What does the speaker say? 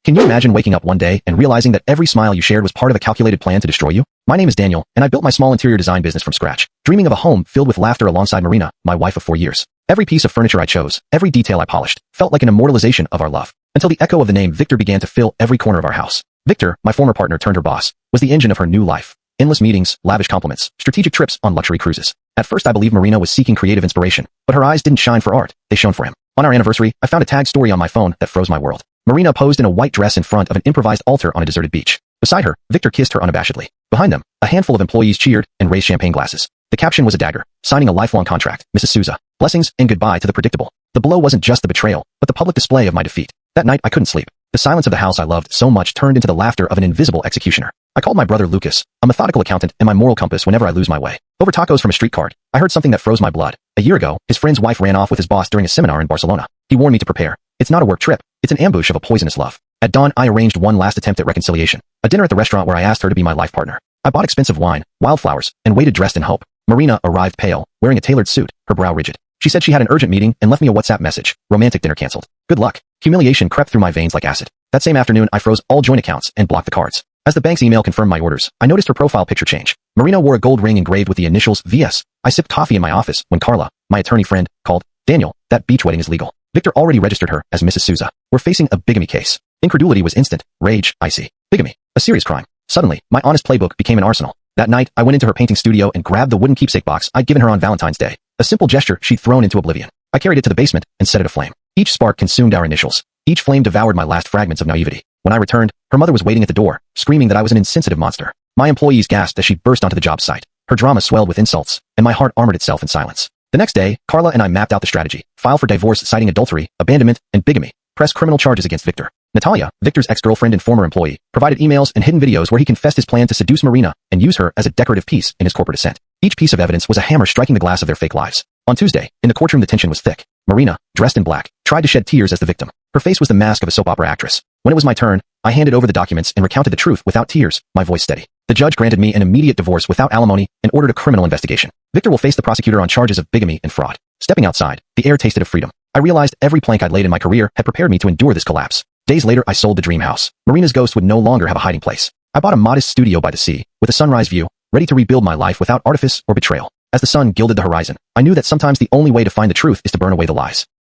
Can you imagine waking up one day and realizing that every smile you shared was part of a calculated plan to destroy you? My name is Daniel, and I built my small interior design business from scratch, dreaming of a home filled with laughter alongside Marina, my wife of 4 years. Every piece of furniture I chose, every detail I polished, felt like an immortalization of our love, until the echo of the name Victor began to fill every corner of our house. Victor, my former partner turned her boss, was the engine of her new life. Endless meetings, lavish compliments, strategic trips on luxury cruises. At first I believed Marina was seeking creative inspiration, but her eyes didn't shine for art, they shone for him. On our anniversary, I found a tag story on my phone that froze my world. Marina posed in a white dress in front of an improvised altar on a deserted beach. Beside her, Victor kissed her unabashedly. Behind them, a handful of employees cheered and raised champagne glasses. The caption was a dagger, signing a lifelong contract, Mrs. Souza. Blessings and goodbye to the predictable. The blow wasn't just the betrayal, but the public display of my defeat. That night I couldn't sleep. The silence of the house I loved so much turned into the laughter of an invisible executioner. I called my brother Lucas, a methodical accountant and my moral compass whenever I lose my way. Over tacos from a street cart, I heard something that froze my blood. A year ago, his friend's wife ran off with his boss during a seminar in Barcelona. He warned me to prepare. It's not a work trip. It's an ambush of a poisonous love. At dawn, I arranged one last attempt at reconciliation. A dinner at the restaurant where I asked her to be my life partner. I bought expensive wine, wildflowers, and waited dressed in hope. Marina arrived pale, wearing a tailored suit, her brow rigid. She said she had an urgent meeting and left me a WhatsApp message. Romantic dinner canceled. Good luck. Humiliation crept through my veins like acid. That same afternoon, I froze all joint accounts and blocked the cards. As the bank's email confirmed my orders, I noticed her profile picture change. Marina wore a gold ring engraved with the initials VS. I sipped coffee in my office when Carla, my attorney friend, called. Daniel, that beach wedding is legal. Victor already registered her as Mrs. Souza. We're facing a bigamy case. Incredulity was instant. Rage, icy. Bigamy. A serious crime. Suddenly, my honest playbook became an arsenal. That night, I went into her painting studio and grabbed the wooden keepsake box I'd given her on Valentine's Day. A simple gesture she'd thrown into oblivion. I carried it to the basement and set it aflame. Each spark consumed our initials. Each flame devoured my last fragments of naivety. When I returned, her mother was waiting at the door, screaming that I was an insensitive monster. My employees gasped as she burst onto the job site. Her drama swelled with insults, and my heart armored itself in silence. The next day, Carla and I mapped out the strategy. File for divorce citing adultery, abandonment, and bigamy. Press criminal charges against Victor. Natalia, Victor's ex-girlfriend and former employee, provided emails and hidden videos where he confessed his plan to seduce Marina and use her as a decorative piece in his corporate ascent. Each piece of evidence was a hammer striking the glass of their fake lives. On Tuesday, in the courtroom the tension was thick. Marina, dressed in black, tried to shed tears as the victim. Her face was the mask of a soap opera actress. When it was my turn, I handed over the documents and recounted the truth without tears, my voice steady. The judge granted me an immediate divorce without alimony and ordered a criminal investigation. Victor will face the prosecutor on charges of bigamy and fraud. Stepping outside, the air tasted of freedom. I realized every plank I'd laid in my career had prepared me to endure this collapse. Days later, I sold the dream house. Marina's ghost would no longer have a hiding place. I bought a modest studio by the sea, with a sunrise view, ready to rebuild my life without artifice or betrayal. As the sun gilded the horizon, I knew that sometimes the only way to find the truth is to burn away the lies.